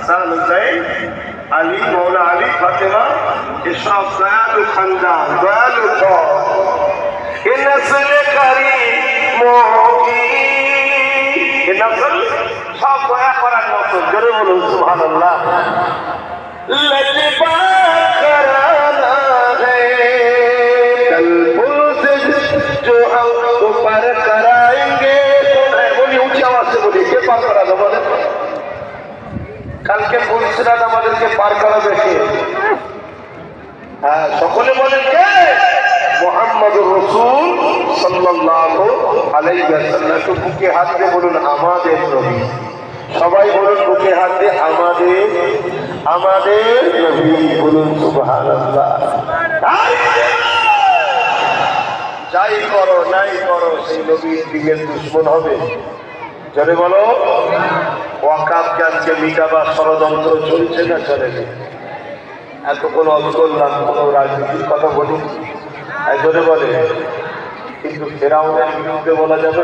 হাসান হুসাইন আলী মৌলা আলী ফাতেমা এসব দয়ালু খানদান দয়ালু ঘর এ নসল কারীমোকি এ নসল সব দয়া করার মতো জোরে বলুন সুবহানাল্লাহ লজবা করানা है कल से जो हम ऊपर कराएंगे बोली ऊंची आवाज से बोली के पार करा दो बोले কালকে পুলিশরা আমাদেরকে পার করাবে কে হ্যাঁ সকলে বলেন কে মুহাম্মদুর রাসূল সাল্লাল্লাহু আলাইহি ওয়াসাল্লাম বুকে হাত দিয়ে বলুন আমাদের নবী সবাই বলুন বুকে হাত দিয়ে আমাদের নবী বলুন সুবহানাল্লাহ যাই করো নাই করো সেই নবীর দিনের দুশমন হবে জোরে বলো ওয়াকাফকে আজকে মিটাবার ষড়যন্ত্র চলছে না চলেছে এতক্ষণ অজ করলাম কোনো রাজনীতির কথা বলি জোরে বলে কিন্তু ফেরাউনের বিরুদ্ধে বলা যাবে